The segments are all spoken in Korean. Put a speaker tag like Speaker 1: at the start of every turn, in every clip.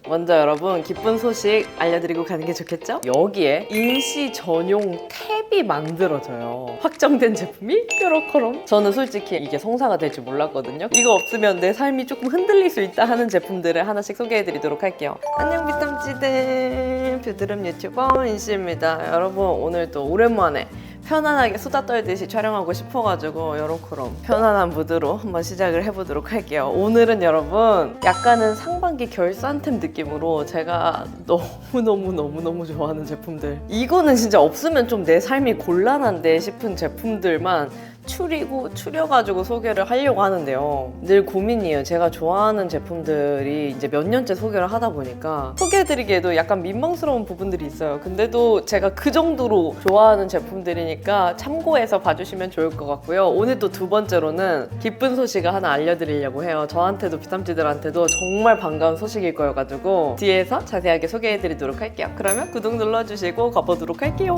Speaker 1: 먼저 여러분 기쁜 소식 알려드리고 가는 게 좋겠죠? 여기에 인시 전용 탭이 만들어져요. 확정된 제품이 뾰로코롬. 저는 솔직히 이게 성사가 될 줄 몰랐거든요. 이거 없으면 내 삶이 조금 흔들릴 수 있다 하는 제품들을 하나씩 소개해드리도록 할게요. 안녕 비탐찌들, 뷰드름 유튜버 인시입니다. 여러분 오늘 또 오랜만에 편안하게 수다 떨듯이 촬영하고 싶어가지고 요렇게럼 편안한 무드로 한번 시작을 해보도록 할게요. 오늘은 여러분 약간은 상반기 결산템 느낌으로 제가 너무너무 좋아하는 제품들, 이거는 진짜 없으면 좀 내 삶이 곤란한데 싶은 제품들만 추려가지고 소개를 하려고 하는데요. 늘 고민이에요. 제가 좋아하는 제품들이 이제 몇 년째 소개를 하다 보니까 소개해드리기에도 약간 민망스러운 부분들이 있어요. 근데도 제가 그 정도로 좋아하는 제품들이니까 참고해서 봐주시면 좋을 것 같고요. 오늘 또 두 번째로는 기쁜 소식을 하나 알려드리려고 해요. 저한테도 비탐지들한테도 정말 반가운 소식일 거여가지고 뒤에서 자세하게 소개해드리도록 할게요. 그러면 구독 눌러주시고 가보도록 할게요.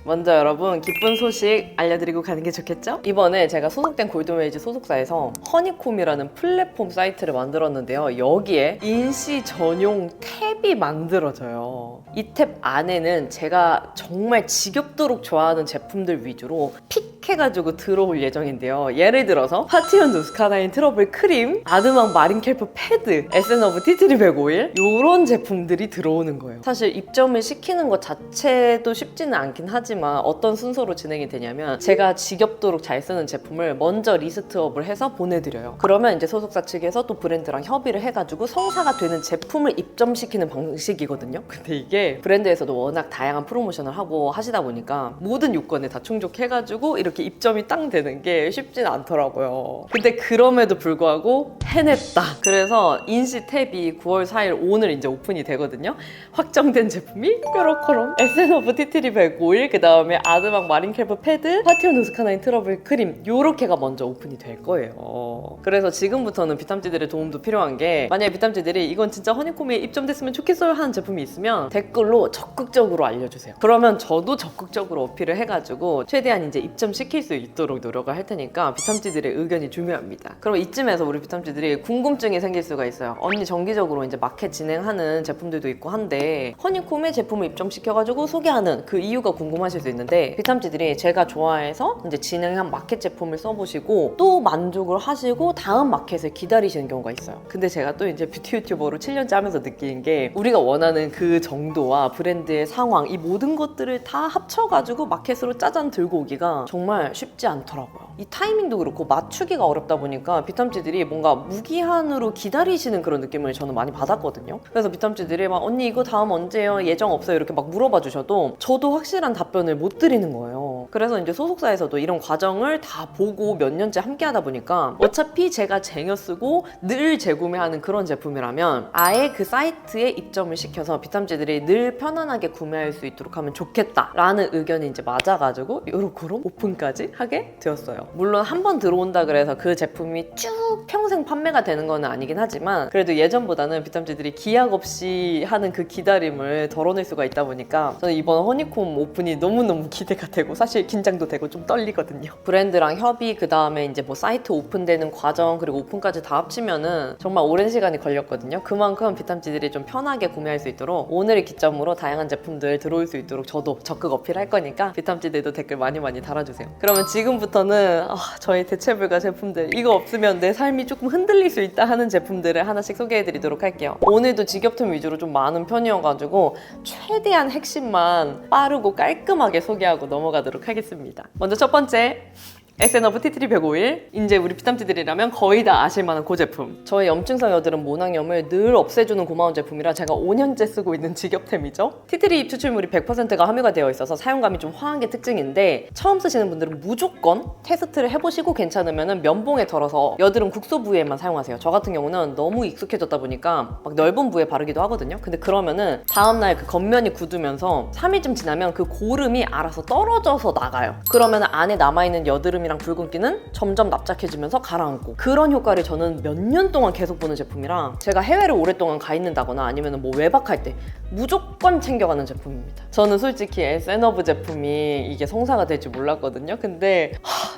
Speaker 1: 먼저 여러분 기쁜 소식 알려드리고 가는 게 좋겠죠? 이번에 제가 소속된 골드메이즈 소속사에서 허니콤이라는 플랫폼 사이트를 만들었는데요. 여기에 인시 전용 탭이 만들어져요. 이 탭 안에는 제가 정말 지겹도록 좋아하는 제품들 위주로 픽해가지고 들어올 예정인데요. 예를 들어서 파티온 누스카나인 트러블 크림, 아드망 마린켈프 패드, 에센어브 티트리 101 이런 제품들이 들어오는 거예요. 사실 입점을 시키는 것 자체도 쉽지는 않긴 하지만 어떤 순서로 진행이 되냐면 제가 지겹도록 잘 쓰는 제품을 먼저 리스트업을 해서 보내드려요. 그러면 이제 소속사 측에서 또 브랜드랑 협의를 해가지고 성사가 되는 제품을 입점시키는 방식이거든요. 근데 이게 브랜드에서도 워낙 다양한 프로모션을 하고 하시다 보니까 모든 요건에 다 충족해가지고 이렇게 입점이 딱 되는 게 쉽진 않더라고요. 근데 그럼에도 불구하고 해냈다. 그래서 인시 탭이 9월 4일 오늘 이제 오픈이 되거든요. 확정된 제품이 뾰로코롬, 에센어브 티트리 101, 그 다음에 아드망 마린켈프 패드, 파티온 누스카나인 트러블 크림, 요렇게가 먼저 오픈이 될 거예요. 그래서 지금부터는 비탐지들의 도움도 필요한 게, 만약에 비탐지들이 이건 진짜 허니콤에 입점됐으면 좋겠어요 하는 제품이 있으면 댓글로 적극적으로 알려주세요. 그러면 저도 적극적으로 어필을 해가지고 최대한 이제 입점시킬 수 있도록 노력을 할 테니까 비탐지들의 의견이 중요합니다. 그럼 이쯤에서 우리 비탐지들이 궁금증이 생길 수가 있어요. 언니 정기적으로 이제 마켓 진행하는 제품들도 있고 한데 허니콤에 제품을 입점시켜가지고 소개하는 그 이유가 궁금하실 수 있는데, 비탐지들이 제가 좋아해서 이제 진행한 마켓 제품을 써보시고 또 만족을 하시고 다음 마켓을 기다리시는 경우가 있어요. 근데 제가 또 이제 뷰티 유튜버로 7년째 하면서 느끼는 게, 우리가 원하는 그 정도와 브랜드의 상황, 이 모든 것들을 다 합쳐가지고 마켓으로 짜잔 들고 오기가 정말 쉽지 않더라고요. 이 타이밍도 그렇고 맞추기가 어렵다 보니까 비탐지들이 뭔가 무기한으로 기다리시는 그런 느낌을 저는 많이 받았거든요. 그래서 비탐지들이 막 언니 이거 다음 언제요? 예정 없어요? 이렇게 막 물어봐 주셔도 저도 확실한 답변을 못 드리는 거예요. 그래서 이제 소속사에서도 이런 과정을 다 보고 몇 년째 함께 하다 보니까 어차피 제가 쟁여 쓰고 늘 재구매하는 그런 제품이라면 아예 그 사이트에 입점을 시켜서 비탐지들이 늘 편안하게 구매할 수 있도록 하면 좋겠다라는 의견이 이제 맞아가지고 요렇게로 오픈까지 하게 되었어요. 물론 한 번 들어온다 그래서 그 제품이 쭉 평생 판매가 되는 건 아니긴 하지만 그래도 예전보다는 비탐지들이 기약 없이 하는 그 기다림을 덜어낼 수가 있다 보니까 저는 이번 허니콤 오픈이 너무너무 기대가 되고 사실 긴장도 되고 좀 떨리거든요. 브랜드랑 협의, 그 다음에 이제 뭐 사이트 오픈되는 과정, 그리고 오픈까지 다 합치면은 정말 오랜 시간이 걸렸거든요. 그만큼 비탐지들이 좀 편하게 구매할 수 있도록 오늘을 기점으로 다양한 제품들 들어올 수 있도록 저도 적극 어필할 거니까 비탐지들도 댓글 많이 달아주세요. 그러면 지금부터는 저희 대체불가 제품들, 이거 없으면 내 삶이 조금 흔들릴 수 있다 하는 제품들을 하나씩 소개해드리도록 할게요. 오늘도 직업템 위주로 좀 많은 편이어가지고 최대한 핵심만 빠르고 깔끔하게 소개하고 넘어가도록 하겠습니다. 먼저 첫 번째, 에센어브 티트리 101. 이제 우리 비탐지들이라면 거의 다 아실만한 그 제품. 저의 염증성 여드름 모낭염을 늘 없애주는 고마운 제품이라 제가 5년째 쓰고 있는 직업템이죠. 티트리 잎 추출물이 100%가 함유가 되어 있어서 사용감이 좀 화한 게 특징인데, 처음 쓰시는 분들은 무조건 테스트를 해보시고 괜찮으면 면봉에 덜어서 여드름 국소 부위에만 사용하세요. 저 같은 경우는 너무 익숙해졌다 보니까 막 넓은 부위에 바르기도 하거든요. 근데 그러면은 다음날 그 겉면이 굳으면서 3일쯤 지나면 그 고름이 알아서 떨어져서 나가요. 그러면 안에 남아있는 여드름이랑 여드름이랑 붉은기는 점점 납작해지면서 가라앉고, 그런 효과를 저는 몇 년 동안 계속 보는 제품이라 제가 해외를 오랫동안 가 있는다거나 아니면 뭐 외박할 때 무조건 챙겨가는 제품입니다. 저는 솔직히 에센어브 제품이 이게 성사가 될 줄 몰랐거든요. 근데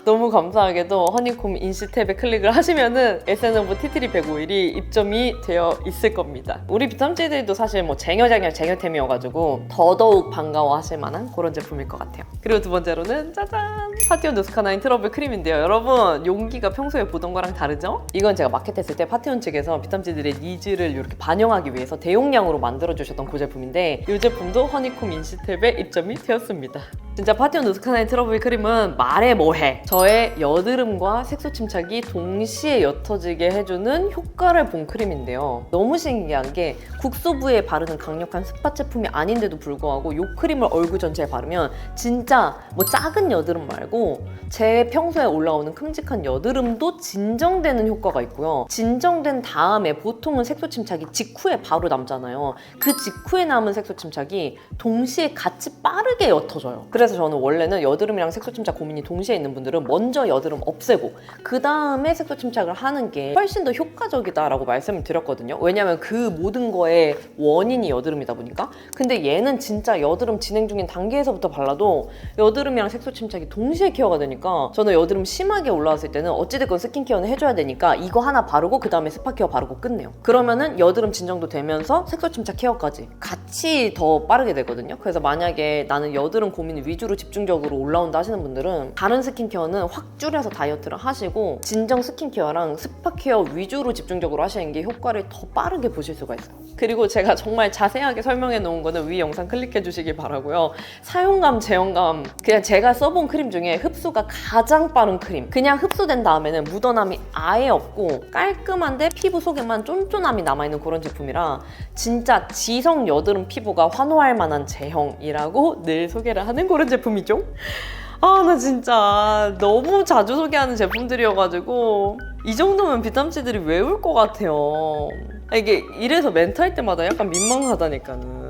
Speaker 1: 너무 감사하게도 허니콤 인시 탭에 클릭을 하시면은 에센어브 티트리 105일이 입점이 되어 있을 겁니다. 우리 비탐지들도 사실 뭐 쟁여템이어가지고 더더욱 반가워하실 만한 그런 제품일 것 같아요. 그리고 두 번째로는 짜잔! 파티온 누스카나인 트러블 크림인데요. 여러분, 용기가 평소에 보던 거랑 다르죠? 이건 제가 마켓했을 때 파티온 측에서 비탐지들의 니즈를 이렇게 반영하기 위해서 대용량으로 만들어주셨던 그 제품인데, 이 제품도 허니콤 인시 탭에 입점이 되었습니다. 진짜 파티온 누스카나인 트러블 크림은 말해 뭐해. 저의 여드름과 색소 침착이 동시에 옅어지게 해주는 효과를 본 크림인데요. 너무 신기한 게 국소 부위에 바르는 강력한 스팟 제품이 아닌데도 불구하고 이 크림을 얼굴 전체에 바르면 진짜 뭐 작은 여드름 말고 제 평소에 올라오는 큼직한 여드름도 진정되는 효과가 있고요. 진정된 다음에 보통은 색소 침착이 직후에 바로 남잖아요. 그 직후에 남은 색소 침착이 동시에 같이 빠르게 옅어져요. 그래서 저는 원래는 여드름이랑 색소 침착 고민이 동시에 있는 분들은 먼저 여드름 없애고 그 다음에 색소 침착을 하는 게 훨씬 더 효과적이다라고 말씀을 드렸거든요. 왜냐면 그 모든 거의 원인이 여드름이다 보니까. 근데 얘는 진짜 여드름 진행 중인 단계에서부터 발라도 여드름이랑 색소 침착이 동시에 케어가 되니까, 저는 여드름 심하게 올라왔을 때는 어찌됐건 스킨케어는 해줘야 되니까 이거 하나 바르고 그 다음에 스파 케어 바르고 끝내요. 그러면은 여드름 진정도 되면서 색소 침착 케어까지 같이 더 빠르게 되거든요. 그래서 만약에 나는 여드름 고민 위주로 집중적으로 올라온다 하시는 분들은 다른 스킨케어는 확 줄여서 다이어트를 하시고 진정 스킨케어랑 스파 케어 위주로 집중적으로 하시는 게 효과를 더 빠르게 보실 수가 있어요. 그리고 제가 정말 자세하게 설명해 놓은 거는 위 영상 클릭해 주시길 바라고요. 사용감, 제형감, 그냥 제가 써본 크림 중에 흡수가 가장 빠른 크림. 그냥 흡수된 다음에는 묻어남이 아예 없고 깔끔한데 피부 속에만 쫀쫀함이 남아있는 그런 제품이라 진짜 지성 여드름 피부가 환호할 만한 제형이라고 늘 소개를 하는 그런 제품이죠. 나 진짜 너무 자주 소개하는 제품들이어가지고 이 정도면 비탐치들이 외울 것 같아요. 이게 이래서 멘트 할 때마다 약간 민망하다니까는.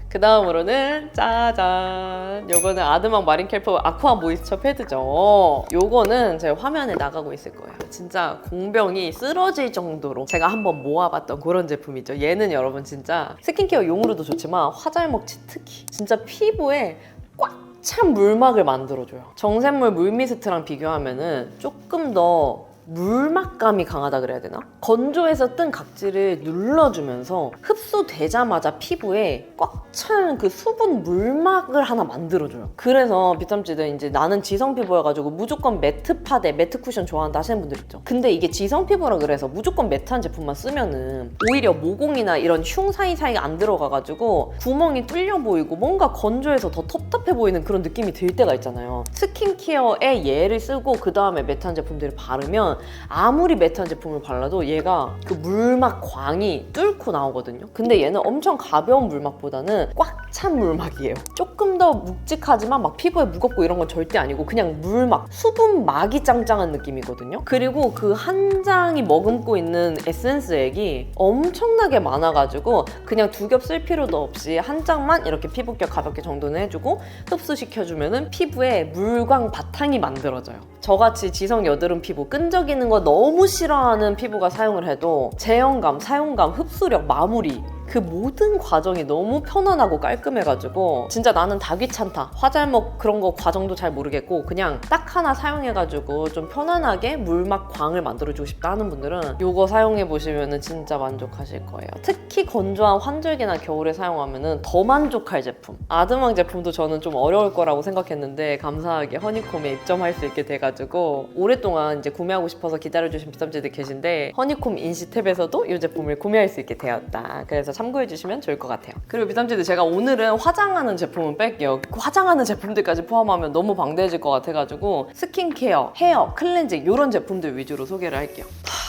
Speaker 1: 그 다음으로는 짜잔! 요거는 아드망 마린켈프 아쿠아 모이스처 패드죠. 요거는 제 화면에 나가고 있을 거예요. 진짜 공병이 쓰러질 정도로 제가 한번 모아봤던 그런 제품이죠. 얘는 여러분 진짜 스킨케어 용으로도 좋지만 화잘먹지 특히 진짜 피부에 꽉 찬 물막을 만들어줘요. 정샘물 물미스트랑 비교하면은 조금 더 물막감이 강하다 그래야 되나? 건조해서 뜬 각질을 눌러주면서 흡수되자마자 피부에 꽉 찬 그 수분 물막을 하나 만들어줘요. 그래서 비탐지들 이제 나는 지성 피부여가지고 무조건 매트 파데, 매트 쿠션 좋아한다 하시는 분들 있죠. 근데 이게 지성 피부라 그래서 무조건 매트한 제품만 쓰면은 오히려 모공이나 이런 흉 사이사이가 안 들어가가지고 구멍이 뚫려 보이고 뭔가 건조해서 더 텁텁해 보이는 그런 느낌이 들 때가 있잖아요. 스킨케어에 얘를 쓰고 그 다음에 매트한 제품들을 바르면 아무리 매트한 제품을 발라도 얘가 그 물막 광이 뚫고 나오거든요. 근데 얘는 엄청 가벼운 물막보다는 꽉 찬 물막이에요. 조금 더 묵직하지만 막 피부에 무겁고 이런 건 절대 아니고 그냥 물막, 수분막이 짱짱한 느낌이거든요. 그리고 그 한 장이 머금고 있는 에센스액이 엄청나게 많아가지고 그냥 두 겹 쓸 필요도 없이 한 장만 이렇게 피부결 가볍게 정돈을 해주고 흡수시켜주면은 피부에 물광 바탕이 만들어져요. 저같이 지성 여드름 피부, 끈적이는 거 너무 싫어하는 피부가 사용을 해도 제형감, 사용감, 흡수력, 마무리 그 모든 과정이 너무 편안하고 깔끔해가지고 진짜 나는 다 귀찮다, 화잘먹 그런 거 과정도 잘 모르겠고 그냥 딱 하나 사용해가지고 좀 편안하게 물막 광을 만들어주고 싶다 하는 분들은 이거 사용해보시면 진짜 만족하실 거예요. 특히 건조한 환절기나 겨울에 사용하면 더 만족할 제품. 아드망 제품도 저는 좀 어려울 거라고 생각했는데 감사하게 허니콤에 입점할 수 있게 돼가지고 오랫동안 이제 구매하고 싶어서 기다려주신 비탐지들 계신데 허니콤 인시 탭에서도 이 제품을 구매할 수 있게 되었다. 그래서 참고해주시면 좋을 것 같아요. 그리고 비탐지들 제가 오늘은 화장하는 제품은 뺄게요. 화장하는 제품들까지 포함하면 너무 방대해질 것 같아가지고 스킨케어, 헤어, 클렌징 이런 제품들 위주로 소개를 할게요.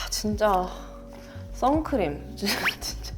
Speaker 1: 진짜 선크림 진짜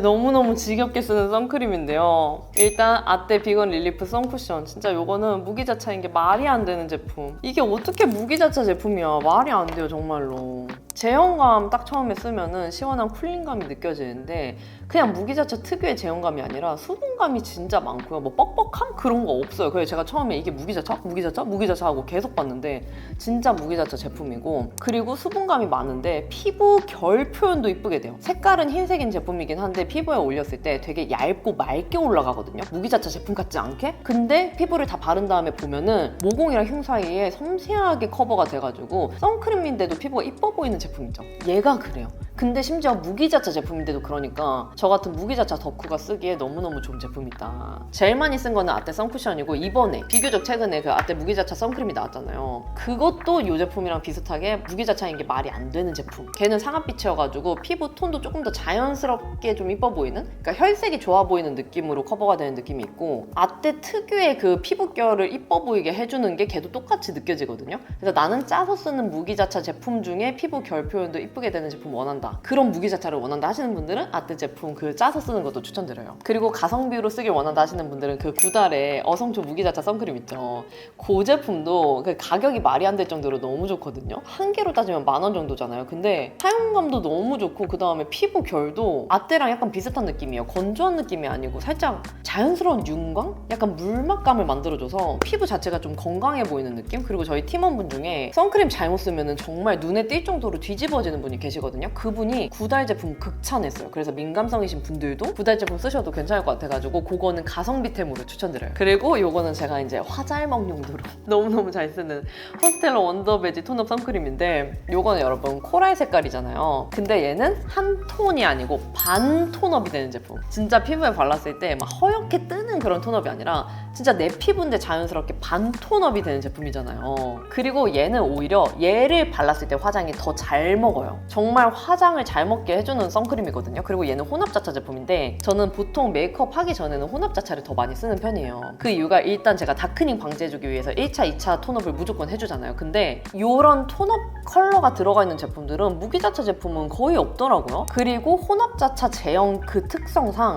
Speaker 1: 너무너무 지겹게 쓰는 선크림인데요. 일단 아떼 비건 릴리프 선쿠션, 진짜 요거는 무기자차인 게 말이 안 되는 제품. 이게 어떻게 무기자차 제품이야. 말이 안 돼요 정말로. 제형감 딱 처음에 쓰면은 시원한 쿨링감이 느껴지는데 그냥 무기자차 특유의 제형감이 아니라 수분감이 진짜 많고요. 뭐 뻑뻑함? 그런 거 없어요. 그래서 제가 처음에 이게 무기자차? 무기자차? 무기자차 하고 계속 봤는데 진짜 무기자차 제품이고, 그리고 수분감이 많은데 피부 결 표현도 이쁘게 돼요. 색깔은 흰색인 제품이긴 한데 피부에 올렸을 때 되게 얇고 맑게 올라가거든요. 무기자차 제품 같지 않게? 근데 피부를 다 바른 다음에 보면은 모공이랑 흉 사이에 섬세하게 커버가 돼가지고 선크림인데도 피부가 이뻐 보이는 제품이죠. 얘가 그래요. 근데 심지어 무기자차 제품인데도 그러니까 저 같은 무기자차 덕후가 쓰기에 너무너무 좋은 제품이다. 제일 많이 쓴 거는 아떼 선쿠션이고, 이번에 비교적 최근에 그 아떼 무기자차 선크림이 나왔잖아요. 그것도 이 제품이랑 비슷하게 무기자차인 게 말이 안 되는 제품. 걔는 상아빛이어가지고 피부 톤도 조금 더 자연스럽게 좀 이뻐 보이는, 그러니까 혈색이 좋아 보이는 느낌으로 커버가 되는 느낌이 있고, 아떼 특유의 그 피부결을 이뻐 보이게 해주는 게 걔도 똑같이 느껴지거든요. 그래서 나는 짜서 쓰는 무기자차 제품 중에 피부 결 표현도 이쁘게 되는 제품 원한다, 그런 무기자차를 원한다 하시는 분들은 아떼 제품 그 짜서 쓰는 것도 추천드려요. 그리고 가성비로 쓰길 원한다 하시는 분들은 그 구달의 어성초 무기자차 선크림 있죠. 그 제품도 그 가격이 말이 안 될 정도로 너무 좋거든요. 한 개로 따지면 10,000원 정도잖아요. 근데 사용감도 너무 좋고, 그 다음에 피부 결도 아떼랑 약간 비슷한 느낌이에요. 건조한 느낌이 아니고 살짝 자연스러운 윤광? 약간 물막감을 만들어줘서 피부 자체가 좀 건강해 보이는 느낌? 그리고 저희 팀원분 중에 선크림 잘못 쓰면 정말 눈에 띌 정도로 뒤집어지는 분이 계시거든요. 그분이 구달 제품 극찬했어요. 그래서 민감성이신 분들도 구달 제품 쓰셔도 괜찮을 것 같아가지고 그거는 가성비템으로 추천드려요. 그리고 요거는 제가 이제 화잘먹 용도로 너무너무 잘 쓰는 허스텔러 원더베지 톤업 선크림인데, 요거는 여러분 코랄 색깔이잖아요. 근데 얘는 한 톤이 아니고 반 톤업이 되는 제품. 진짜 피부에 발랐을 때 막 허옇게 뜨는 그런 톤업이 아니라 진짜 내 피부인데 자연스럽게 반 톤업이 되는 제품이잖아요. 그리고 얘는 오히려 얘를 발랐을 때 화장이 더 잘 먹어요. 정말 화장을 잘 먹게 해주는 선크림이거든요. 그리고 얘는 혼합자차 제품인데 저는 보통 메이크업 하기 전에는 혼합자차를 더 많이 쓰는 편이에요. 그 이유가 일단 제가 다크닝 방지해주기 위해서 1차, 2차 톤업을 무조건 해주잖아요. 근데 이런 톤업 컬러가 들어가 있는 제품들은 무기자차 제품은 거의 없더라고요. 그리고 혼합자차 제형 그 특성상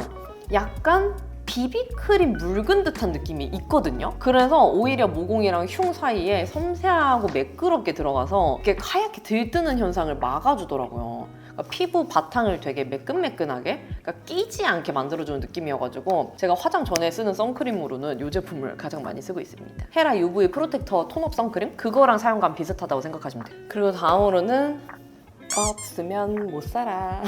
Speaker 1: 약간 비비크림 묽은 듯한 느낌이 있거든요. 그래서 오히려 모공이랑 흉 사이에 섬세하고 매끄럽게 들어가서 이렇게 하얗게 들뜨는 현상을 막아주더라고요. 그러니까 피부 바탕을 되게 매끈매끈하게, 그러니까 끼지 않게 만들어주는 느낌이어가지고 제가 화장 전에 쓰는 선크림으로는 이 제품을 가장 많이 쓰고 있습니다. 헤라 UV 프로텍터 톤업 선크림? 그거랑 사용감 비슷하다고 생각하시면 돼요. 그리고 다음으로는 없으면 못 살아.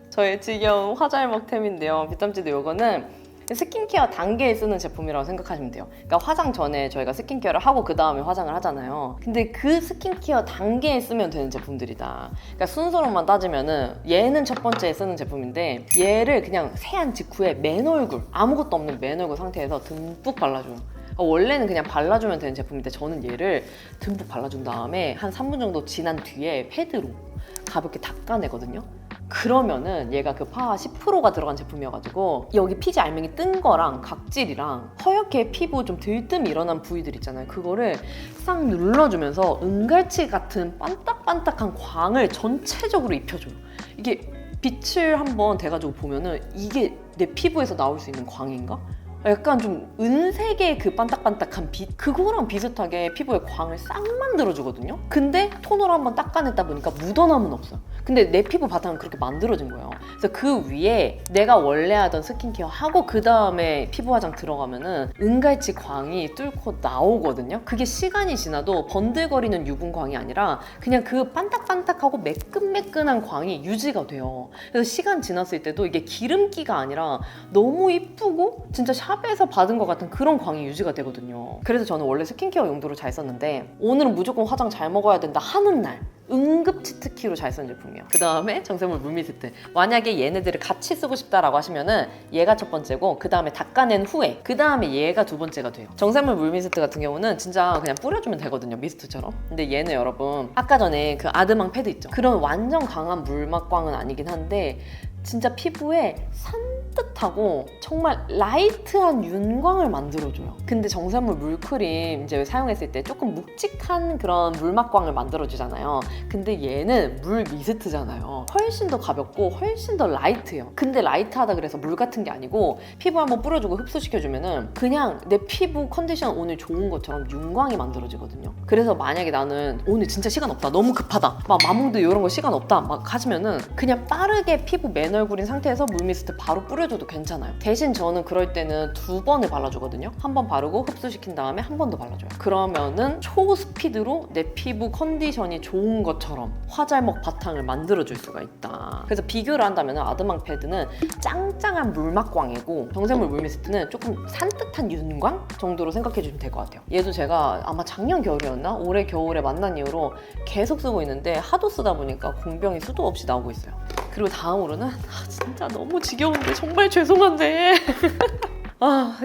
Speaker 1: 저의 지겨운 화잘먹템인데요. 비tam지도 요거는 스킨케어 단계에 쓰는 제품이라고 생각하시면 돼요. 그러니까 화장 전에 저희가 스킨케어를 하고 그 다음에 화장을 하잖아요. 근데 그 스킨케어 단계에 쓰면 되는 제품들이다. 그러니까 순서로만 따지면은 얘는 첫 번째에 쓰는 제품인데, 얘를 그냥 세안 직후에 맨 얼굴, 아무것도 없는 맨 얼굴 상태에서 듬뿍 발라줘요. 원래는 그냥 발라주면 되는 제품인데 저는 얘를 듬뿍 발라준 다음에 한 3분 정도 지난 뒤에 패드로 가볍게 닦아내거든요. 그러면은 얘가 그 파와 10%가 들어간 제품이어가지고 여기 피지 알맹이 뜬 거랑 각질이랑 허옇게 피부 좀 들뜸 일어난 부위들 있잖아요. 그거를 싹 눌러주면서 은갈치 같은 반딱반딱한 광을 전체적으로 입혀줘요. 이게 빛을 한번 대가지고 보면은 이게 내 피부에서 나올 수 있는 광인가? 약간 좀 은색의 그 반딱반딱한 빛, 그거랑 비슷하게 피부에 광을 싹 만들어주거든요. 근데 토너로 한번 닦아냈다 보니까 묻어남은 없어요. 근데 내 피부 바탕은 그렇게 만들어진 거예요. 그래서 그 위에 내가 원래 하던 스킨케어 하고 그 다음에 피부 화장 들어가면은 은갈치 광이 뚫고 나오거든요. 그게 시간이 지나도 번들거리는 유분광이 아니라 그냥 그 반딱반딱하고 매끈매끈한 광이 유지가 돼요. 그래서 시간 지났을 때도 이게 기름기가 아니라 너무 이쁘고 진짜 샵에서 받은 것 같은 그런 광이 유지가 되거든요. 그래서 저는 원래 스킨케어 용도로 잘 썼는데 오늘은 무조건 화장 잘 먹어야 된다 하는 날 응급 치트키로 잘 쓰는 제품이에요. 그 다음에 정샘물 물미스트. 만약에 얘네들을 같이 쓰고 싶다라고 하시면은 얘가 첫 번째고 그 다음에 닦아낸 후에 그 다음에 얘가 두 번째가 돼요. 정샘물 물미스트 같은 경우는 진짜 그냥 뿌려주면 되거든요, 미스트처럼. 근데 얘는 여러분 아까 전에 그 아드망 패드 있죠? 그런 완전 강한 물막광은 아니긴 한데 진짜 피부에 산뜻하고 정말 라이트한 윤광을 만들어줘요. 근데 정샘물 물크림 이제 사용했을 때 조금 묵직한 그런 물막광을 만들어주잖아요. 근데 얘는 물 미스트잖아요. 훨씬 더 가볍고 훨씬 더 라이트해요. 근데 라이트하다 그래서 물 같은 게 아니고 피부 한번 뿌려주고 흡수시켜주면은 그냥 내 피부 컨디션 오늘 좋은 것처럼 윤광이 만들어지거든요. 그래서 만약에 나는 오늘 진짜 시간 없다, 너무 급하다, 막 마몽드 이런 거 시간 없다 막 하시면은 그냥 빠르게 피부 맨 얼굴인 상태에서 물 미스트 바로 뿌려줘도 괜찮아요. 대신 저는 그럴 때는 2번을 발라주거든요. 한 번 바르고 흡수시킨 다음에 한 번 더 발라줘요. 그러면은 초스피드로 내 피부 컨디션이 좋은 것처럼 화잘먹 바탕을 만들어줄 수가 있다. 그래서 비교를 한다면 아드망 패드는 짱짱한 물막광이고 정샘물 물 미스트는 조금 산뜻한 윤광 정도로 생각해주시면 될 것 같아요. 얘도 제가 아마 작년 겨울이었나? 올해 겨울에 만난 이후로 계속 쓰고 있는데 하도 쓰다 보니까 공병이 수도 없이 나오고 있어요. 그리고 다음으로는 진짜 너무 지겨운데 정말 죄송한데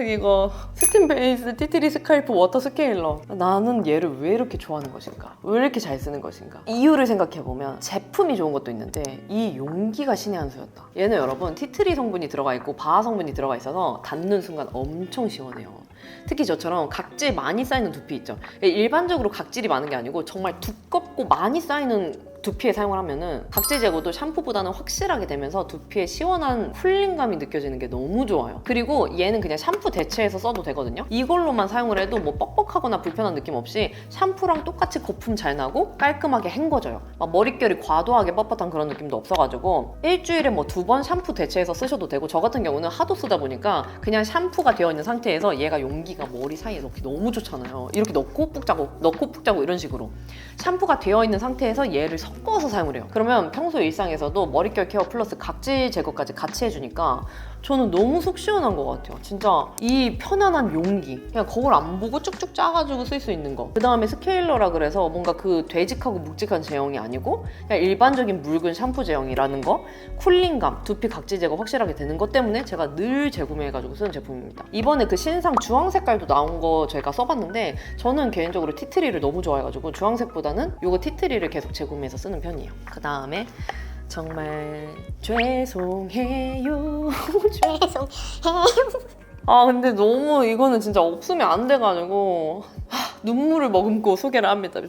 Speaker 1: 이거 스팀 베이스 티트리 스칼프 워터 스케일러, 나는 얘를 왜 이렇게 좋아하는 것인가? 왜 이렇게 잘 쓰는 것인가? 이유를 생각해보면 제품이 좋은 것도 있는데 이 용기가 신의 한 수였다. 얘는 여러분 티트리 성분이 들어가 있고 바하 성분이 들어가 있어서 닿는 순간 엄청 시원해요. 특히 저처럼 각질 많이 쌓이는 두피 있죠. 일반적으로 각질이 많은 게 아니고 정말 두껍고 많이 쌓이는 두피에 사용을 하면은 각질 제거도 샴푸보다는 확실하게 되면서 두피에 시원한 쿨링감이 느껴지는 게 너무 좋아요. 그리고 얘는 그냥 샴푸 대체해서 써도 되거든요. 이걸로만 사용을 해도 뭐 뻑뻑하거나 불편한 느낌 없이 샴푸랑 똑같이 거품 잘 나고 깔끔하게 헹궈져요. 막 머릿결이 과도하게 뻣뻣한 그런 느낌도 없어가지고 일주일에 뭐 2번 샴푸 대체해서 쓰셔도 되고, 저 같은 경우는 하도 쓰다 보니까 그냥 샴푸가 되어 있는 상태에서 얘가 용기가 머리 사이에 넣기 너무 좋잖아요. 이렇게 넣고 푹 짜고 넣고 푹 짜고 이런 식으로 샴푸가 되어 있는 상태에서 얘를 섞어서 사용을 해요. 그러면 평소 일상에서도 머릿결 케어 플러스 각질 제거까지 같이 해주니까 저는 너무 속 시원한 것 같아요. 진짜 이 편안한 용기, 그냥 거울 안 보고 쭉쭉 짜가지고 쓸 수 있는 거. 그 다음에 스케일러라 그래서 뭔가 그 되직하고 묵직한 제형이 아니고 그냥 일반적인 묽은 샴푸 제형이라는 거, 쿨링감, 두피 각질 제거 확실하게 되는 것 때문에 제가 늘 재구매해가지고 쓰는 제품입니다. 이번에 그 신상 주황 색깔도 나온 거 제가 써봤는데 저는 개인적으로 티트리를 너무 좋아해가지고 주황색보다는 이거 티트리를 계속 재구매해서 쓰는 편이에요. 그 다음에 정말 죄송해요. 근데 너무 이거는 진짜 없으면 안 돼가지고 눈물을 머금고 소개를 합니다.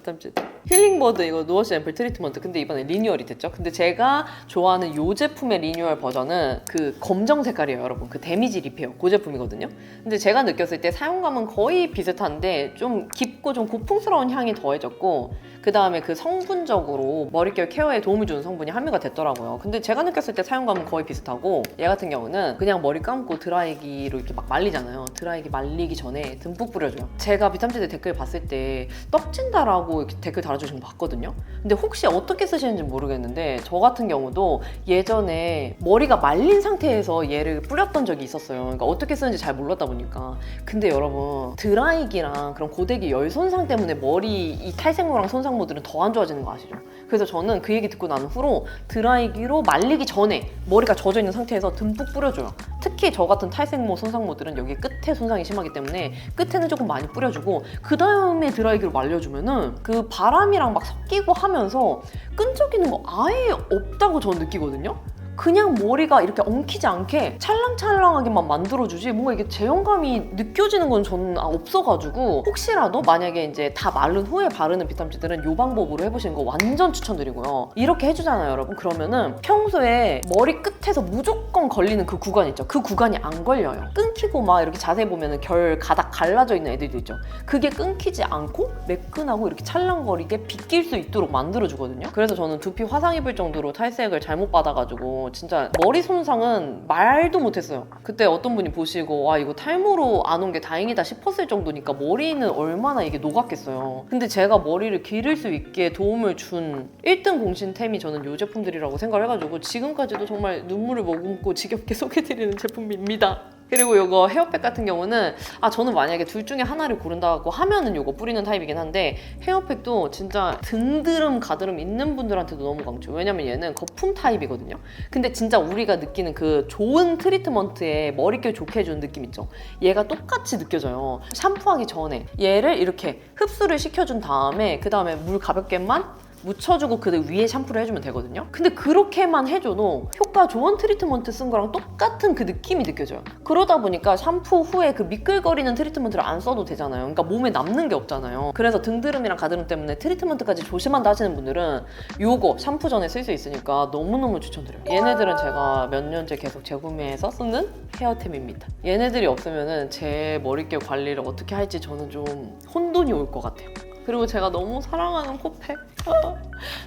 Speaker 1: 힐링버드 이거 누워시 앰플 트리트먼트, 근데 이번에 리뉴얼이 됐죠. 근데 제가 좋아하는 이 제품의 리뉴얼 버전은 그 검정 색깔이에요, 여러분. 그 데미지 리페어 그 제품이거든요. 근데 제가 느꼈을 때 사용감은 거의 비슷한데 좀 깊고 좀 고풍스러운 향이 더해졌고, 그 다음에 그 성분적으로 머릿결 케어에 도움을 주는 성분이 함유가 됐더라고요. 근데 제가 느꼈을 때 사용감은 거의 비슷하고, 얘 같은 경우는 그냥 머리 감고 드라이기로 이렇게 막 말리잖아요. 드라이기 말리기 전에 듬뿍 뿌려줘요. 제가 비탐지대 댓글 봤을 때 떡진다라고 이렇게 댓글 달아주신 거 봤거든요. 근데 혹시 어떻게 쓰시는지 모르겠는데 저 같은 경우도 예전에 머리가 말린 상태에서 얘를 뿌렸던 적이 있었어요. 그러니까 어떻게 쓰는지 잘 몰랐다 보니까. 근데 여러분, 드라이기랑 그런 고데기 열 손상 때문에 머리 이 탈색모랑 손상모들은 더 안 좋아지는 거 아시죠? 그래서 저는 그 얘기 듣고 난 후로 드라이기로 말리기 전에 머리가 젖어 있는 상태에서 듬뿍 뿌려줘요. 특히 저 같은 탈색모, 손상모들은 여기 끝에 손상이 심하기 때문에 끝에는 조금 많이 뿌려주고, 그 다음에 드라이기로 말려주면은 그 바람이랑 막 섞이고 하면서 끈적이는 거 아예 없다고 저는 느끼거든요. 그냥 머리가 이렇게 엉키지 않게 찰랑찰랑하게만 만들어주지 뭔가 이게 제형감이 느껴지는 건 저는 없어가지고, 혹시라도 만약에 이제 다 마른 후에 바르는 비타민C들은 이 방법으로 해보시는 거 완전 추천드리고요. 이렇게 해주잖아요, 여러분. 그러면은 평소에 머리 끝에서 무조건 걸리는 그 구간 있죠. 그 구간이 안 걸려요. 끊기고 막 이렇게 자세히 보면은 결 가닥 갈라져 있는 애들도 있죠. 그게 끊기지 않고 매끈하고 이렇게 찰랑거리게 빗길 수 있도록 만들어주거든요. 그래서 저는 두피 화상 입을 정도로 탈색을 잘못 받아가지고 진짜 머리 손상은 말도 못했어요. 그때 어떤 분이 보시고 와, 이거 탈모로 안 온 게 다행이다 싶었을 정도니까 머리는 얼마나 이게 녹았겠어요. 근데 제가 머리를 기를 수 있게 도움을 준 1등 공신템이 저는 이 제품들이라고 생각을 해가지고 지금까지도 정말 눈물을 머금고 지겹게 소개드리는 제품입니다. 그리고 이거 헤어팩 같은 경우는 저는 만약에 둘 중에 하나를 고른다고 하면은 이거 뿌리는 타입이긴 한데, 헤어팩도 진짜 등드름 가드름 있는 분들한테도 너무 강추. 왜냐면 얘는 거품 타입이거든요. 근데 진짜 우리가 느끼는 그 좋은 트리트먼트에 머릿결 좋게 해주는 느낌 있죠. 얘가 똑같이 느껴져요. 샴푸하기 전에 얘를 이렇게 흡수를 시켜준 다음에 그 다음에 물 가볍게만 묻혀주고 그 위에 샴푸를 해주면 되거든요. 근데 그렇게만 해줘도 효과 좋은 트리트먼트 쓴 거랑 똑같은 그 느낌이 느껴져요. 그러다 보니까 샴푸 후에 그 미끌거리는 트리트먼트를 안 써도 되잖아요. 그러니까 몸에 남는 게 없잖아요. 그래서 등드름이랑 가드름 때문에 트리트먼트까지 조심한다 하시는 분들은 요거 샴푸 전에 쓸 수 있으니까 너무너무 추천드려요. 얘네들은 제가 몇 년째 계속 재구매해서 쓰는 헤어템입니다. 얘네들이 없으면은 제 머릿결 관리를 어떻게 할지 저는 좀 혼돈이 올 것 같아요. 그리고 제가 너무 사랑하는 코팩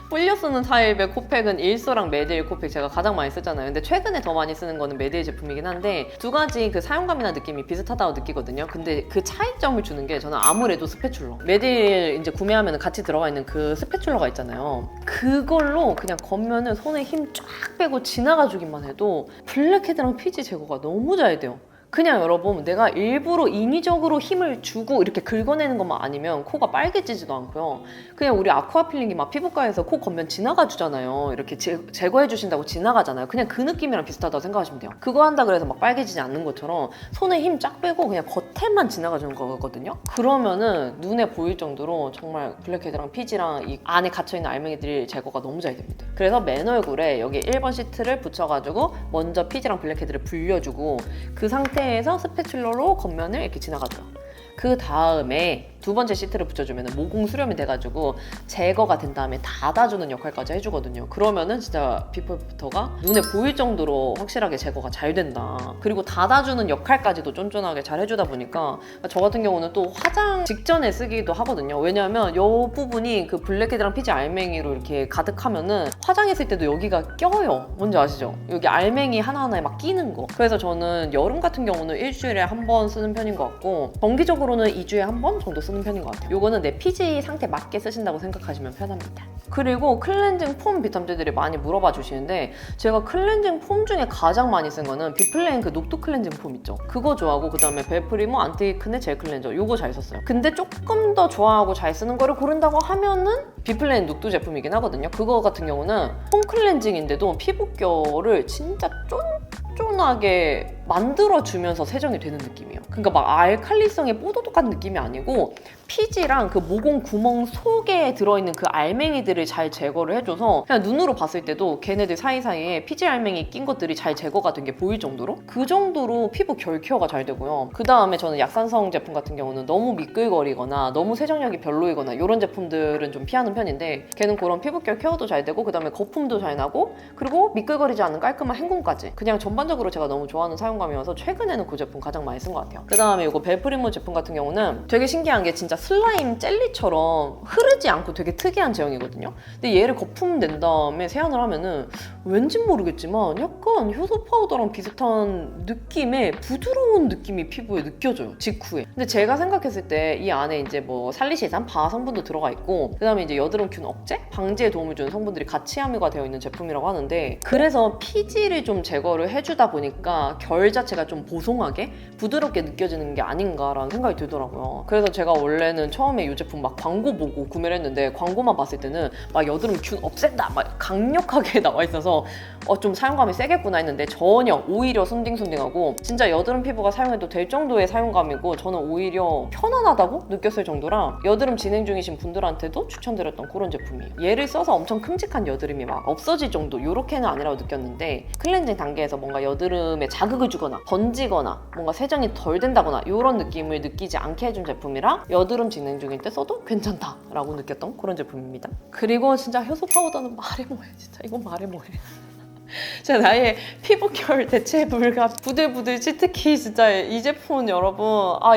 Speaker 1: 불려 쓰는 타입의 코팩은 일소랑 메디힐 코팩 제가 가장 많이 쓰잖아요. 근데 최근에 더 많이 쓰는 거는 메디힐 제품이긴 한데 두 가지 그 사용감이나 느낌이 비슷하다고 느끼거든요. 근데 그 차이점을 주는 게 저는 아무래도 스패츌러. 메디힐 이제 구매하면 같이 들어가 있는 그 스패츌러가 있잖아요. 그걸로 그냥 겉면을 손에 힘 쫙 빼고 지나가 주기만 해도 블랙헤드랑 피지 제거가 너무 잘 돼요. 그냥 여러분 내가 일부러 인위적으로 힘을 주고 이렇게 긁어내는 것만 아니면 코가 빨개지지도 않고요. 그냥 우리 아쿠아 필링이 막 피부과에서 코 겉면 지나가 주잖아요. 이렇게 제거해 주신다고 지나가잖아요. 그냥 그 느낌이랑 비슷하다고 생각하시면 돼요. 그거 한다 그래서 막 빨개지지 않는 것처럼 손에 힘 쫙 빼고 그냥 겉에만 지나가 주는 거거든요. 그러면은 눈에 보일 정도로 정말 블랙헤드랑 피지랑 이 안에 갇혀있는 알맹이들이 제거가 너무 잘 됩니다. 그래서 맨 얼굴에 여기 1번 시트를 붙여가지고 먼저 피지랑 블랙헤드를 불려주고 그 상태에서 스패츌러로 겉면을 이렇게 지나가줘요. 그 다음에 두 번째 시트를 붙여주면 모공 수렴이 돼가지고 제거가 된 다음에 닫아주는 역할까지 해주거든요. 그러면은 진짜 비포 애프터가 눈에 보일 정도로 확실하게 제거가 잘 된다. 그리고 닫아주는 역할까지도 쫀쫀하게 잘 해주다 보니까 저 같은 경우는 또 화장 직전에 쓰기도 하거든요. 왜냐하면 이 부분이 그 블랙헤드랑 피지 알맹이로 이렇게 가득하면은 화장했을 때도 여기가 껴요. 뭔지 아시죠? 여기 알맹이 하나하나에 막 끼는 거. 그래서 저는 여름 같은 경우는 일주일에 한 번 쓰는 편인 것 같고 정기적으로는 2주에 한 번 정도 쓰는 편인 것 같아요. 요거는 내 피지 상태 맞게 쓰신다고 생각하시면 편합니다. 그리고 클렌징 폼 비탐들이 많이 물어봐 주시는데 제가 클렌징 폼 중에 가장 많이 쓴 거는 비플레인 그 녹두 클렌징 폼 있죠? 그거 좋아하고 그 다음에 벨프리모 안티크네 젤 클렌저 요거 잘 썼어요. 근데 조금 더 좋아하고 잘 쓰는 거를 고른다고 하면은 비플레인 녹두 제품이긴 하거든요. 그거 같은 경우는 폼 클렌징인데도 피부결을 진짜 쫀쫀하게 만들어주면서 세정이 되는 느낌이에요. 그러니까 막 알칼리성의 뽀도독한 느낌이 아니고 피지랑 그 모공 구멍 속에 들어있는 그 알맹이들을 잘 제거를 해줘서 그냥 눈으로 봤을 때도 걔네들 사이사이에 피지 알맹이 낀 것들이 잘 제거가 된 게 보일 정도로 그 정도로 피부 결 케어가 잘 되고요. 그 다음에 저는 약산성 제품 같은 경우는 너무 미끌거리거나 너무 세정력이 별로이거나 이런 제품들은 좀 피하는 편인데 걔는 그런 피부 결 케어도 잘 되고 그 다음에 거품도 잘 나고 그리고 미끌거리지 않은 깔끔한 헹굼까지 그냥 전반적으로 제가 너무 좋아하는 사용감이어서 최근에는 그 제품 가장 많이 쓴 것 같아요. 그 다음에 이거 벨프리모 제품 같은 경우는 되게 신기한 게 진짜 슬라임 젤리처럼 흐르지 않고 되게 특이한 제형이거든요. 근데 얘를 거품 낸 다음에 세안을 하면은 왠진 모르겠지만 약간 효소 파우더랑 비슷한 느낌의 부드러운 느낌이 피부에 느껴져요. 직후에. 근데 제가 생각했을 때 이 안에 이제 뭐 살리시산, 바 성분도 들어가 있고 그 다음에 이제 여드름균 억제, 방지에 도움을 주는 성분들이 같이 함유가 되어 있는 제품이라고 하는데 그래서 피지를 좀 제거를 해주다 보니까 결 자체가 좀 보송하게 부드럽게 느껴지는 게 아닌가라는 생각이 들더라고요. 그래서 제가 원래는 처음에 이 제품 막 광고 보고 구매를 했는데 광고만 봤을 때는 막 여드름균 없앤다 막 강력하게 나와 있어서 좀 사용감이 세겠구나 했는데 전혀 오히려 순딩순딩하고 진짜 여드름 피부가 사용해도 될 정도의 사용감이고 저는 오히려 편안하다고 느꼈을 정도라 여드름 진행 중이신 분들한테도 추천드렸던 그런 제품이에요. 얘를 써서 엄청 큼직한 여드름이 막 없어질 정도 이렇게는 아니라고 느꼈는데 클렌징 단계에서 뭔가 여드름에 자극을 주거나 번지거나 뭔가 세정이 덜 된다거나 이런 느낌을 느끼지 않게 해준 제품이라 여드름 진행 중일 때 써도 괜찮다라고 느꼈던 그런 제품입니다. 그리고 진짜 효소 파우더는 말해 뭐해 진짜 이건 말해 뭐해 진짜 나의 피부결 대체 불가 부들부들 치트키 진짜 이 제품은 여러분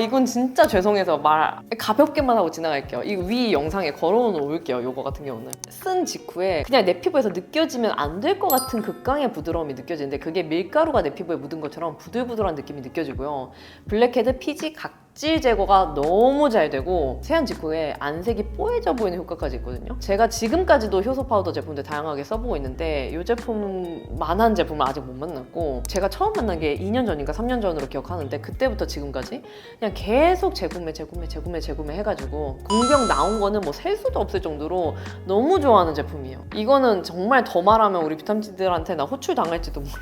Speaker 1: 이건 진짜 죄송해서 말 가볍게만 하고 지나갈게요. 이 위 영상에 걸어 놓을게요. 요거 같은 경우는 쓴 직후에 그냥 내 피부에서 느껴지면 안 될 것 같은 극강의 부드러움이 느껴지는데 그게 밀가루가 내 피부에 묻은 것처럼 부들부들한 느낌이 느껴지고요. 블랙헤드, 피지, 각질 제거가 너무 잘 되고 세안 직후에 안색이 뽀얘져 보이는 효과까지 있거든요. 제가 지금까지도 효소 파우더 제품들 다양하게 써보고 있는데 이 제품만한 제품을 아직 못 만났고 제가 처음 만난 게 2년 전인가 3년 전으로 기억하는데 그때부터 지금까지 그냥 계속 재구매 해가지고 공병 나온 거는 뭐 셀 수도 없을 정도로 너무 좋아하는 제품이에요. 이거는 정말 더 말하면 우리 비탐지들한테 나 호출 당할지도 몰라.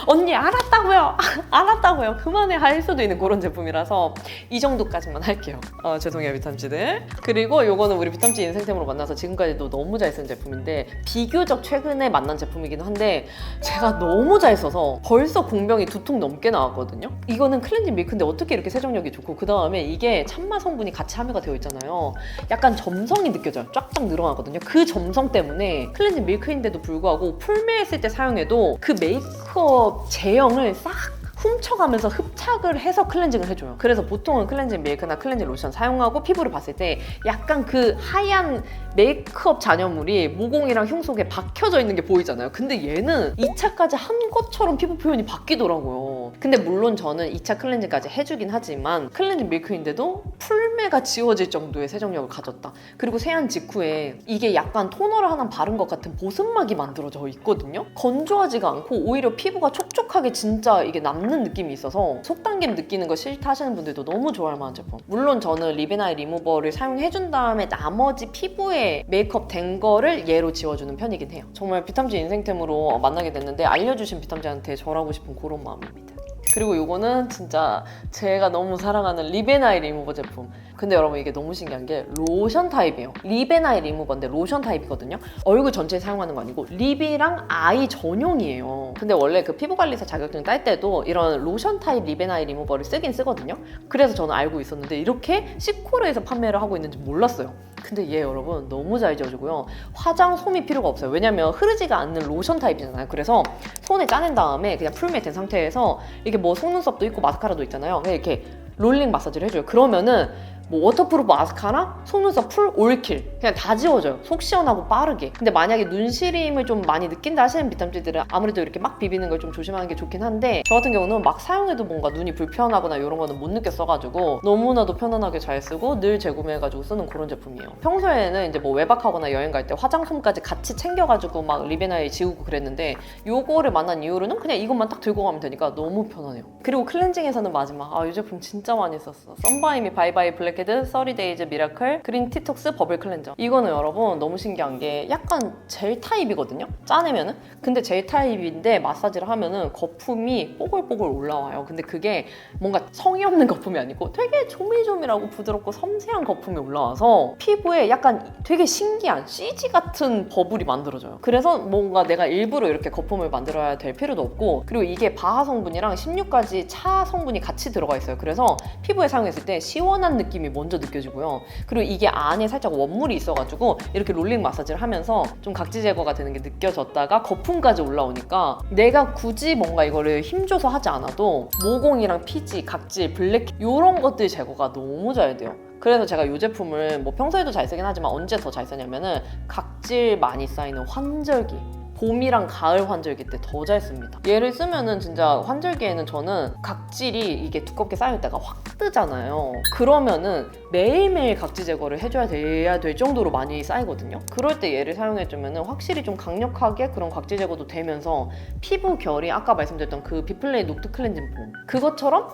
Speaker 1: 언니 알았다고요. 알았다고요. 그만해 할 수도 있는 그런 제품이라서 이 정도까지만 할게요. 죄송해요 비탐씨들. 그리고 요거는 우리 비탐씨 인생템으로 만나서 지금까지도 너무 잘 쓴 제품인데 비교적 최근에 만난 제품이긴 한데 제가 너무 잘 써서 벌써 공병이 2통 넘게 나왔거든요. 이거는 클렌징 밀크인데 어떻게 이렇게 세정력이 좋고 그 다음에 이게 참마 성분이 같이 함유가 되어 있잖아요. 약간 점성이 느껴져요. 쫙쫙 늘어나거든요. 그 점성 때문에 클렌징 밀크인데도 불구하고 풀메했을 때 사용해도 그 메이크업 제형을 싹 훔쳐가면서 흡착을 해서 클렌징을 해줘요. 그래서 보통은 클렌징 밀크나 클렌징 로션 사용하고 피부를 봤을 때 약간 그 하얀 메이크업 잔여물이 모공이랑 흉 속에 박혀져 있는 게 보이잖아요. 근데 얘는 2차까지 한 것처럼 피부 표현이 바뀌더라고요. 근데 물론 저는 2차 클렌징까지 해주긴 하지만 클렌징 밀크인데도 풀매가 지워질 정도의 세정력을 가졌다. 그리고 세안 직후에 이게 약간 토너를 하나 바른 것 같은 보습막이 만들어져 있거든요. 건조하지가 않고 오히려 피부가 촉촉하게 진짜 이게 남는 느낌이 있어서 속당김 느끼는 거 싫다 하시는 분들도 너무 좋아할 만한 제품. 물론 저는 리베나이 리무버를 사용해준 다음에 나머지 피부에 메이크업 된 거를 얘로 지워주는 편이긴 해요. 정말 비탐지 인생템으로 만나게 됐는데 알려주신 비탐지한테 절하고 싶은 그런 마음입니다. 그리고 이거는 진짜 제가 너무 사랑하는 리베나이 리무버 제품. 근데 여러분 이게 너무 신기한 게 로션 타입이에요. 리베나이 리무버인데 로션 타입이거든요. 얼굴 전체에 사용하는 거 아니고 립이랑 아이 전용이에요. 근데 원래 그 피부관리사 자격증 딸 때도 이런 로션 타입 리베나이 리무버를 쓰긴 쓰거든요. 그래서 저는 알고 있었는데 이렇게 시코르에서 판매를 하고 있는지 몰랐어요. 근데 얘 여러분 너무 잘 지워주고요. 화장솜이 필요가 없어요. 왜냐면 흐르지가 않는 로션 타입이잖아요. 그래서 손에 짜낸 다음에 그냥 풀메 된 상태에서 이게 뭐 속눈썹도 있고 마스카라도 있잖아요. 그냥 이렇게 롤링 마사지를 해줘요. 그러면은 뭐 워터프루프 마스카라, 속눈썹 풀, 올킬 그냥 다 지워져요. 속 시원하고 빠르게. 근데 만약에 눈시림을 좀 많이 느낀다 하시는 비탐지들은 아무래도 이렇게 막 비비는 걸 좀 조심하는 게 좋긴 한데 저 같은 경우는 막 사용해도 뭔가 눈이 불편하거나 이런 거는 못 느꼈어가지고 너무나도 편안하게 잘 쓰고 늘 재구매해가지고 쓰는 그런 제품이에요. 평소에는 이제 뭐 외박하거나 여행 갈 때 화장솜까지 같이 챙겨가지고 막 리베나이 지우고 그랬는데 요거를 만난 이후로는 그냥 이것만 딱 들고 가면 되니까 너무 편하네요. 그리고 클렌징에서는 마지막 이 제품 진짜 많이 썼어. 썬바이미 바이바이 블랙 헤드, 30데이즈 미라클, 그린 티톡스 버블 클렌저. 이거는 여러분 너무 신기한 게 약간 젤 타입이거든요? 짜내면은? 근데 젤 타입인데 마사지를 하면은 거품이 뽀글뽀글 올라와요. 근데 그게 뭔가 성의 없는 거품이 아니고 되게 조밀조밀하고 부드럽고 섬세한 거품이 올라와서 피부에 약간 되게 신기한 CG 같은 버블이 만들어져요. 그래서 뭔가 내가 일부러 이렇게 거품을 만들어야 될 필요도 없고 그리고 이게 바하 성분이랑 16가지 차 성분이 같이 들어가 있어요. 그래서 피부에 사용했을 때 시원한 느낌이 먼저 느껴지고요. 그리고 이게 안에 살짝 원물이 있어가지고 이렇게 롤링 마사지를 하면서 좀 각질 제거가 되는 게 느껴졌다가 거품까지 올라오니까 내가 굳이 뭔가 이거를 힘줘서 하지 않아도 모공이랑 피지, 각질, 블랙 이런 것들 제거가 너무 잘 돼요. 그래서 제가 이 제품을 뭐 평소에도 잘 쓰긴 하지만 언제 더 잘 쓰냐면은 각질 많이 쌓이는 환절기 봄이랑 가을 환절기 때 더 잘 씁니다. 얘를 쓰면은 진짜 환절기에는 저는 각질이 이게 두껍게 쌓여있다가 확 뜨잖아요. 그러면은 매일매일 각질 제거를 해줘야 돼야 될 정도로 많이 쌓이거든요. 그럴 때 얘를 사용해주면은 확실히 좀 강력하게 그런 각질 제거도 되면서 피부 결이 아까 말씀드렸던 그 비플레이 녹트 클렌징 폼 그것처럼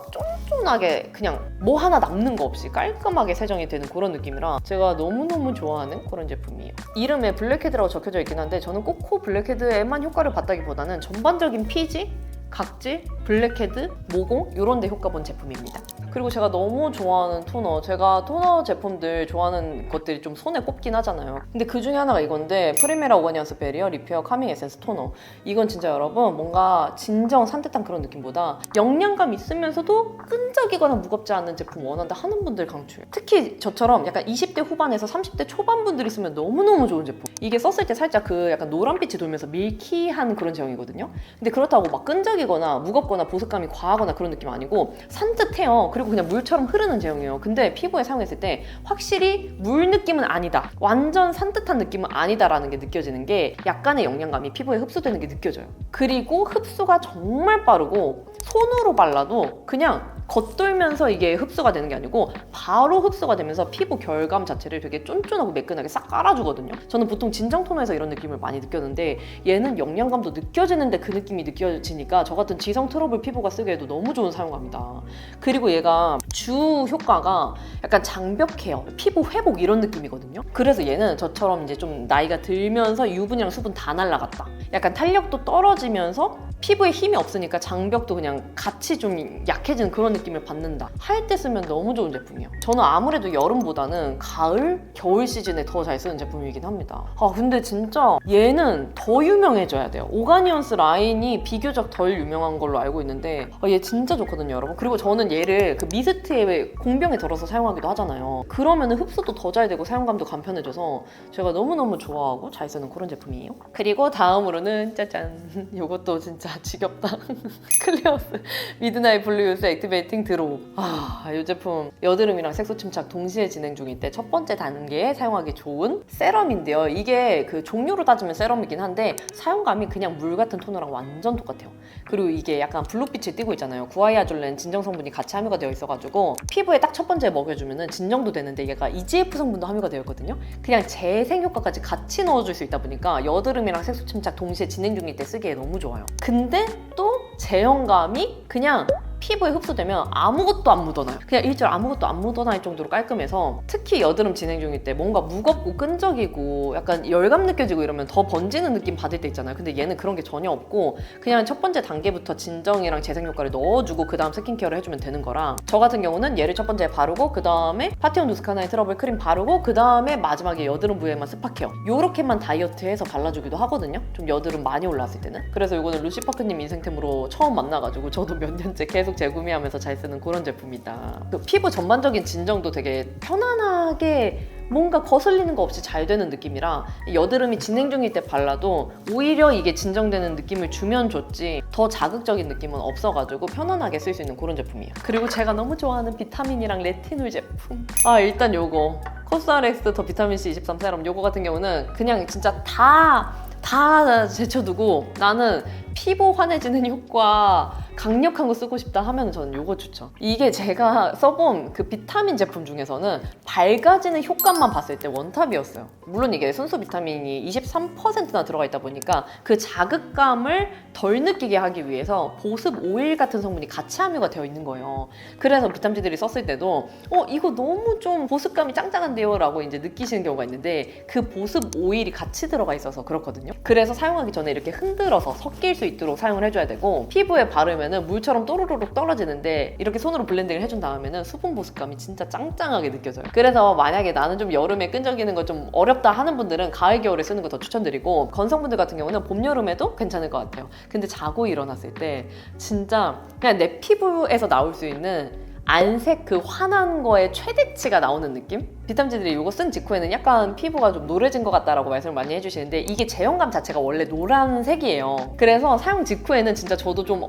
Speaker 1: 쫀쫀하게 그냥 뭐 하나 남는 거 없이 깔끔하게 세정이 되는 그런 느낌이라 제가 너무너무 좋아하는 그런 제품이에요. 이름에 블랙헤드라고 적혀져 있긴 한데 저는 꼭 코 블랙헤드에만 효과를 봤다기보다는 전반적인 피지, 각질, 블랙헤드, 모공 이런 데 효과 본 제품입니다. 그리고 제가 너무 좋아하는 토너, 제가 토너 제품들 좋아하는 것들이 좀 손에 꼽긴 하잖아요. 근데 그 중에 하나가 이건데 프리메라 오가니언스 베리어 리페어 카밍 에센스 토너. 이건 진짜 여러분 뭔가 진정 산뜻한 그런 느낌보다 영양감 있으면서도 끈적이거나 무겁지 않은 제품 원한다 하는 분들 강추해요. 특히 저처럼 약간 20대 후반에서 30대 초반 분들이 쓰면 너무너무 좋은 제품. 이게 썼을 때 살짝 그 약간 노란빛이 돌면서 밀키한 그런 제형이거든요. 근데 그렇다고 막 끈적이거나 무겁거나 보습감이 과하거나 그런 느낌 아니고 산뜻해요. 그리고 그냥 물처럼 흐르는 제형이에요. 근데 피부에 사용했을 때 확실히 물 느낌은 아니다. 완전 산뜻한 느낌은 아니다라는 게 느껴지는 게 약간의 영양감이 피부에 흡수되는 게 느껴져요. 그리고 흡수가 정말 빠르고 손으로 발라도 그냥 겉돌면서 이게 흡수가 되는 게 아니고 바로 흡수가 되면서 피부 결감 자체를 되게 쫀쫀하고 매끈하게 싹 깔아주거든요. 저는 보통 진정 토너에서 이런 느낌을 많이 느꼈는데 얘는 영양감도 느껴지는데 그 느낌이 느껴지니까 저 같은 지성 트러블 피부가 쓰기에도 너무 좋은 사용감이다. 그리고 얘가 주 효과가 약간 장벽 케어, 피부 회복 이런 느낌이거든요. 그래서 얘는 저처럼 이제 좀 나이가 들면서 유분이랑 수분 다 날라갔다. 약간 탄력도 떨어지면서 피부에 힘이 없으니까 장벽도 그냥 같이 좀 약해지는 그런 느낌을 받는다. 할 때 쓰면 너무 좋은 제품이에요. 저는 아무래도 여름보다는 가을, 겨울 시즌에 더 잘 쓰는 제품이긴 합니다. 근데 진짜 얘는 더 유명해져야 돼요. 오가니언스 라인이 비교적 덜 유명한 걸로 알고 있는데 얘 진짜 좋거든요, 여러분. 그리고 저는 얘를 그 미스트에 공병에 덜어서 사용하기도 하잖아요. 그러면 흡수도 더 잘 되고 사용감도 간편해져서 제가 너무너무 좋아하고 잘 쓰는 그런 제품이에요. 그리고 다음으로는 짜잔, 이것도 진짜 지겹다. 클리어스 미드나잇 블루유스 액티베이팅 드로우. 이 제품 여드름이랑 색소 침착 동시에 진행 중일 때 첫 번째 단계에 사용하기 좋은 세럼인데요. 이게 그 종류로 따지면 세럼이긴 한데 사용감이 그냥 물 같은 토너랑 완전 똑같아요. 그리고 이게 약간 블록빛이 띄고 있잖아요. 구아이아졸렌 진정 성분이 같이 함유가 되어 있어가지고 피부에 딱 첫 번째 먹여주면은 진정도 되는데 얘가 EGF 성분도 함유가 되어 있거든요. 그냥 재생 효과까지 같이 넣어줄 수 있다 보니까 여드름이랑 색소 침착 동시에 진행 중일 때 쓰기에 너무 좋아요. 근데 또 제형감이 그냥 피부에 흡수되면 아무것도 안 묻어나요. 그냥 일절 아무것도 안 묻어날 정도로 깔끔해서 특히 여드름 진행 중일 때 뭔가 무겁고 끈적이고 약간 열감 느껴지고 이러면 더 번지는 느낌 받을 때 있잖아요. 근데 얘는 그런 게 전혀 없고 그냥 첫 번째 단계부터 진정이랑 재생 효과를 넣어주고 그 다음 스킨케어를 해주면 되는 거라 저 같은 경우는 얘를 첫 번째에 바르고 그 다음에 파티온 누스카나의 트러블 크림 바르고 그 다음에 마지막에 여드름 부위에만 스파케어 요렇게만 다이어트해서 발라주기도 하거든요. 좀 여드름 많이 올라왔을 때는. 그래서 이거는 루시파크님 인생템으로 처음 만나가지고 저도 몇 년째 계속 재구매하면서 잘 쓰는 그런 제품이다. 그 피부 전반적인 진정도 되게 편안하게 뭔가 거슬리는 거 없이 잘 되는 느낌이라 여드름이 진행 중일 때 발라도 오히려 이게 진정되는 느낌을 주면 좋지 더 자극적인 느낌은 없어가지고 편안하게 쓸 수 있는 그런 제품이에요. 그리고 제가 너무 좋아하는 비타민이랑 레티놀 제품. 일단 요거 코스알엑스 더 비타민C 23 세럼 요거 같은 경우는 그냥 진짜 다 제쳐두고 나는 피부 환해지는 효과 강력한 거 쓰고 싶다 하면 저는 이거 추천. 이게 제가 써본 그 비타민 제품 중에서는 밝아지는 효과만 봤을 때 원탑이었어요. 물론 이게 순수 비타민이 23%나 들어가 있다 보니까 그 자극감을 덜 느끼게 하기 위해서 보습 오일 같은 성분이 같이 함유가 되어 있는 거예요. 그래서 비탐지들이 썼을 때도 이거 너무 좀 보습감이 짱짱한데요 라고 이제 느끼시는 경우가 있는데 그 보습 오일이 같이 들어가 있어서 그렇거든요. 그래서 사용하기 전에 이렇게 흔들어서 섞일 수 있도록 사용을 해줘야 되고 피부에 바르면은 물처럼 또르르륵 떨어지는데 이렇게 손으로 블렌딩을 해준 다음에는 수분 보습감이 진짜 짱짱하게 느껴져요. 그래서 만약에 나는 좀 여름에 끈적이는 거 좀 어렵다 하는 분들은 가을 겨울에 쓰는 거 더 추천드리고 건성분들 같은 경우는 봄 여름에도 괜찮을 것 같아요. 근데 자고 일어났을 때 진짜 그냥 내 피부에서 나올 수 있는 안색 그 환한 거의 최대치가 나오는 느낌? 비탐지들이 이거 쓴 직후에는 약간 피부가 좀 노래진 것 같다라고 말씀을 많이 해주시는데 이게 제형감 자체가 원래 노란색이에요. 그래서 사용 직후에는 진짜 저도 좀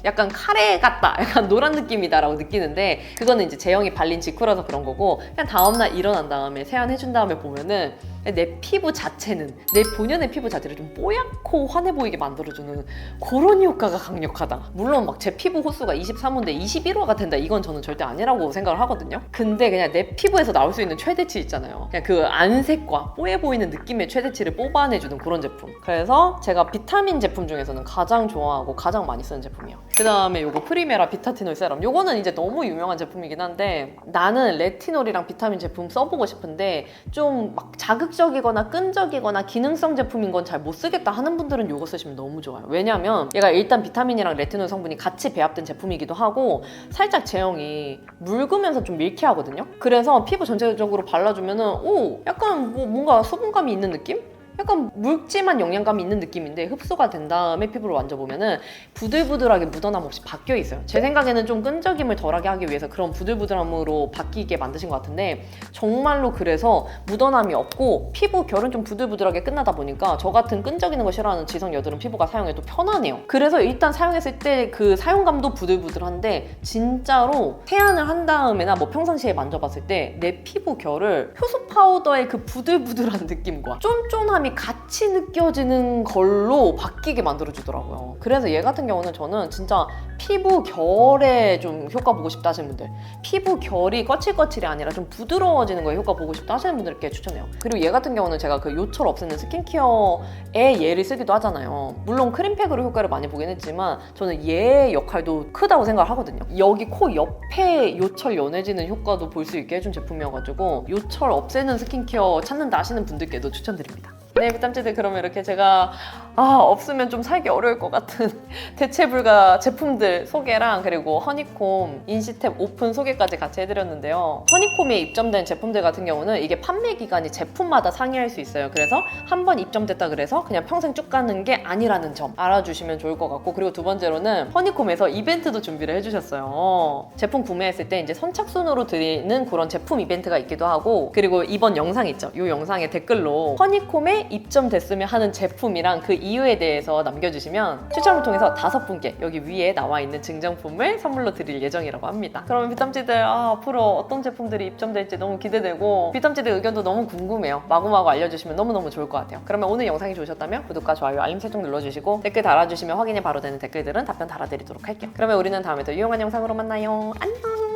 Speaker 1: 약간 카레 같다, 약간 노란 느낌이다 라고 느끼는데 그거는 이제 제형이 발린 직후라서 그런 거고 그냥 다음날 일어난 다음에 세안해준 다음에 보면은 내 피부 자체는 내 본연의 피부 자체를 좀 뽀얗고 환해 보이게 만들어주는 그런 효과가 강력하다. 물론 막 제 피부 호수가 23호인데 21호가 된다 이건 저는 절대 아니라고 생각을 하거든요. 근데 그냥 내 피부에서 나올 수 있는 최대치 있잖아요. 그냥 그 안색과 뽀얘 보이는 느낌의 최대치를 뽑아내주는 그런 제품. 그래서 제가 비타민 제품 중에서는 가장 좋아하고 가장 많이 쓰는 제품이에요. 그 다음에 요거 프리메라 비타티놀 세럼. 요거는 이제 너무 유명한 제품이긴 한데 나는 레티놀이랑 비타민 제품 써보고 싶은데 좀 막 자극적이거나 끈적이거나 기능성 제품인 건 잘 못 쓰겠다 하는 분들은 요거 쓰시면 너무 좋아요. 왜냐면 얘가 일단 비타민이랑 레티놀 성분이 같이 배합된 제품이기도 하고 살짝 제형이 묽으면서 좀 밀키하거든요. 그래서 피부 전체적으로 발라주면은 약간 뭔가 수분감이 있는 느낌? 약간 묽지만 영양감이 있는 느낌인데 흡수가 된 다음에 피부를 만져보면은 부들부들하게 묻어남 없이 바뀌어 있어요. 제 생각에는 좀 끈적임을 덜하게 하기 위해서 그런 부들부들함으로 바뀌게 만드신 것 같은데 정말로 그래서 묻어남이 없고 피부 결은 좀 부들부들하게 끝나다 보니까 저 같은 끈적이는 거 싫어하는 지성 여드름 피부가 사용해도 편하네요. 그래서 일단 사용했을 때 그 사용감도 부들부들한데 진짜로 세안을 한 다음에나 뭐 평상시에 만져봤을 때 내 피부 결을 효소 파우더의 그 부들부들한 느낌과 쫀쫀함이 색감이 같이 느껴지는 걸로 바뀌게 만들어주더라고요. 그래서 얘 같은 경우는 저는 진짜 피부 결에 좀 효과 보고 싶다 하시는 분들, 피부 결이 거칠거칠이 아니라 좀 부드러워지는 거에 효과 보고 싶다 하시는 분들께 추천해요. 그리고 얘 같은 경우는 제가 그 요철 없애는 스킨케어에 얘를 쓰기도 하잖아요. 물론 크림팩으로 효과를 많이 보긴 했지만 저는 얘 역할도 크다고 생각을 하거든요. 여기 코 옆에 요철 연해지는 효과도 볼 수 있게 해준 제품이어가지고 요철 없애는 스킨케어 찾는다 하시는 분들께도 추천드립니다. 네, 비탐지들, 그러면 이렇게 제가 없으면 좀 살기 어려울 것 같은 대체불가 제품들 소개랑 그리고 허니콤 인시탭 오픈 소개까지 같이 해드렸는데요. 허니콤에 입점된 제품들 같은 경우는 이게 판매 기간이 제품마다 상이할 수 있어요. 그래서 한 번 입점됐다 그래서 그냥 평생 쭉 가는 게 아니라는 점 알아주시면 좋을 것 같고, 그리고 두 번째로는 허니콤에서 이벤트도 준비를 해주셨어요. 제품 구매했을 때 이제 선착순으로 드리는 그런 제품 이벤트가 있기도 하고, 그리고 이번 영상 있죠? 이 영상에 댓글로 허니콤에 입점됐으면 하는 제품이랑 그 이유에 대해서 남겨주시면 추첨을 통해서 5분께 여기 위에 나와 있는 증정품을 선물로 드릴 예정이라고 합니다. 그러면 비탐지들, 앞으로 어떤 제품들이 입점될지 너무 기대되고 비탐지들 의견도 너무 궁금해요. 마구마구 알려주시면 너무너무 좋을 것 같아요. 그러면 오늘 영상이 좋으셨다면 구독과 좋아요, 알림 설정 눌러주시고 댓글 달아주시면 확인이 바로 되는 댓글들은 답변 달아드리도록 할게요. 그러면 우리는 다음에 더 유용한 영상으로 만나요. 안녕!